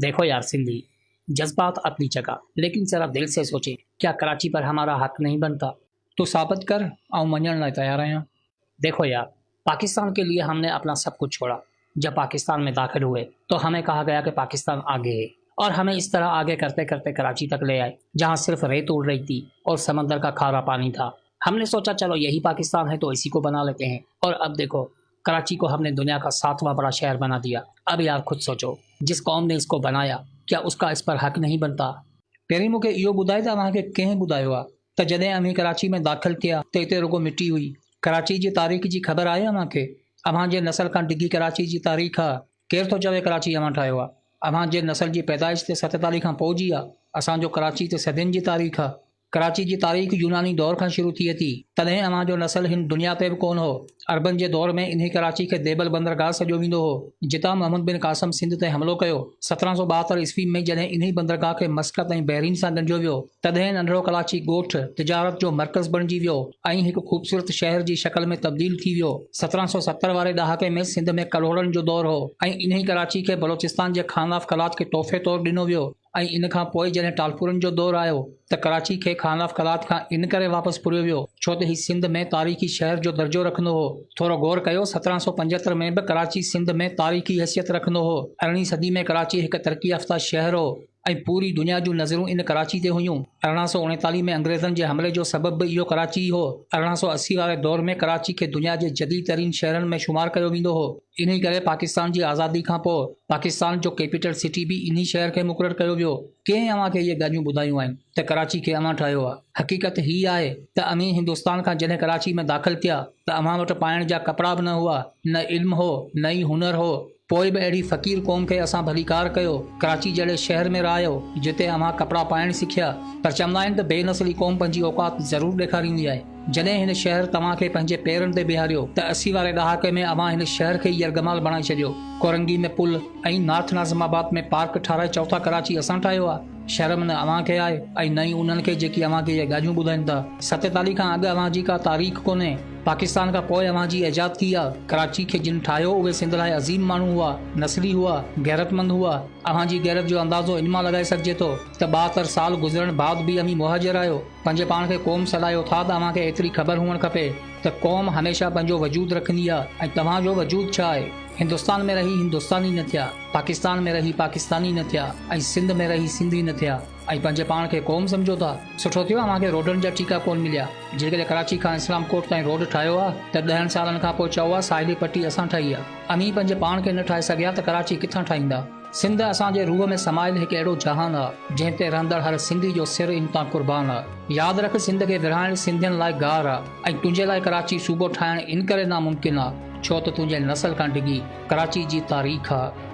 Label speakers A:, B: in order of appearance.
A: देखो यार सिंधी, जज्बात अपनी जगह, लेकिन जरा दिल से सोचे, क्या कराची पर हमारा हक नहीं बनता? तो साबित कर, आऊं मञण लाइ तैयार आहियां। देखो यार, पाकिस्तान के लिए हमने अपना सब कुछ छोड़ा। जब पाकिस्तान में दाखिल हुए तो हमें कहा गया कि पाकिस्तान आगे है, और हमें इस तरह आगे करते करते कराची तक ले आए, जहां सिर्फ रेत उड़ रही थी और समंदर का खारा पानी था। हमने सोचा चलो यही पाकिस्तान है तो इसी को बना लेते हैं, और अब देखो, कराची को हमने दुनिया का 7वां बड़ा शहर बना दिया। अब यार खुद सोचो, जिस कौम ने इसको बनाया, क्या उसका इस पर हक नहीं बनता? पहिरीं मूंखे इहो ॿुधाए त तव्हांखे कंहिं ॿुधायो आहे त जॾहिं अमीं कराची में दाख़िल थिया त हिते रुगो मिटी हुई? कराची जी तारीख़ जी ख़बर आहे अव्हांखे? अव्हां जे नस्ल खां डिघी कराची जी तारीख़ आहे? केरु थो चवे कराची अव्हां ठाहियो आहे? अव्हां जे नस्ल जी पैदाइश ते 47 खां पोइ जी आहे। असांजो कराची ते सदियुनि जी तारीख़ आहे। कराची जी तारीख़ यूनानी दौर खां शुरू थिए थी। तॾहिं अव्हां जो नस्ल हिन दुनिया ते बि कोन हो। अरबन जे दौर में इन्ही कराची खे देबल बंदरगाह सॼो वेंदो हो, जितां मोहम्मद बिन कासिम सिंध ते हमलो कयो। 1772 ईस्वी में जॾहिं इन्ही बंदरगाह खे मस्कत ऐं बहरीन सां ॻंढियो वियो, तॾहिं नंढड़ो कराची ॻोठ तिजारत जो मर्कज़ बणिजी वियो ऐं हिकु ख़ूबसूरत शहर जी शक्ल में तब्दील थी वियो। 1770 वारे ॾहाके में सिंध में करोड़नि जो दौर हो ऐं इन्ही कराची खे बलोचिस्तान जे खान ऑफ कलात खे तोहफ़े तौरु ॾिनो वियो। ऐं इन खां पोइ जॾहिं टालपुरनि जो दौरु आयो त कराची खे खान ऑफ कलात खां इन करे वापसि पुरियो वियो छो त ही सिंध में तारीख़ी शहर जो दर्जो रखंदो हो। थोरो गौर कयो, 1775 में बि कराची सिंध में तारीख़ी हैसियत रखंदो हो। 18वीं सदी में कराची हिकु तरक़ी याफ़्ता शहर हो ऐं पूरी दुनिया जूं नज़रूं इन कराची ते हुयूं। 1839 में अंग्रेज़नि जे हमले जो सबब बि इहो कराची हो। 1880 वारे दौर में कराची खे दुनिया जे जदीद तरीन शहरनि में शुमार कयो वेंदो हो। इन्ही करे पाकिस्तान जी आज़ादी खां पोइ पाकिस्तान जो कैपिटल सिटी बि इन्ही शहर खे मुक़ररु कयो वियो। कंहिं अव्हां खे इहे ॻाल्हियूं ॿुधायूं आहिनि त कराची खे अव्हां ठाहियो आहे? हक़ीक़त हीअ आहे त अमीं हिंदुस्तान खां जॾहिं कराची में दाख़िल थिया त अव्हां वटि पाइण जा कपिड़ा बि न हुआ, न इल्मु हो, न ई हुनर हो। पोइ बि अहिड़ी फ़क़ीर क़ौम खे असां भलीकार कयो, कराची जहिड़े शहर में रहियो जिते अव्हां कपिड़ा पाइण सिखिया। पर चवंदा आहिनि त बेनसली क़ौम पंहिंजी औकात ज़रूरु ॾेखारींदी आहे। जॾहिं हिन शहर तव्हांखे पंहिंजे पेरनि ते बीहारियो त 80 वारे ॾहाके में अव्हां हिन शहर खे यरगमाल बणाए छॾियो। कोरंगी में पुल ऐं नॉर्थ नाज़िमाबाद में पार्क ठाराए चओ था कराची असां ठाहियो आहे। शर्म न अव्हां खे आहे ऐं न ई उन्हनि खे जेकी अव्हां खे इहे ॻाल्हियूं ॿुधाइनि था। 47 खां अॻु अव्हां जी का तारीख़ कोन्हे। पाकिस्तान खां पोइ अव्हां जी ऐजाद थी आहे। कराची खे जिन ठाहियो उहे सिंध लाइ अज़ीम माण्हू हुआ, नस्ली हुआ, गैरतमंद हुआ। अव्हां जी गैरत जो अंदाज़ो इन मां लॻाए सघिजे थो त 72 साल गुज़रण बाद बि अमीं मुहाजिर आहियो। पंहिंजे पाण खे क़ौम सॾायो था त अव्हां खे एतिरी ख़बर हुअणु खपे त क़ौम हमेशह पंहिंजो वजूद रखंदी आहे ऐं तव्हांजो वजूद छा आहे। हिंदुस्तान में रही हिंदुस्तानी न थिया, पाकिस्तान में रही पाकिस्तानी न थिया ऐं सिंध में रही सिंधी न थिया ऐं पंहिंजे पाण खे क़ौम सम्झो था। सुठो थियो अव्हां खे रोडनि जा टीका कोन मिलिया। जेकॾहिं कराची खां इस्लाम कोट ताईं रोड ठाहियो आहे त 10 सालनि खां पोइ चओ आहे साहिली पट्टी असां ठाही आहे। अमीं पंहिंजे पाण खे न ठाहे सघिया त कराची किथां ठाहींदा? सिंध असांजे रूह में समायल हिकु अहिड़ो जहान आहे जंहिं ते रहंदड़ हर सिंधी जो सिर इंतां कुर्बान आहे। यादि रख, सिंध खे विरहाइण सिंधियुनि लाइ गार आहे ऐं तुंहिंजे लाइ कराची सूबो ठाहिण इन करे नामुमकिन आहे छो त तुंहिंजे नस्ल खां डिघी कराची जी तारीख़ आहे।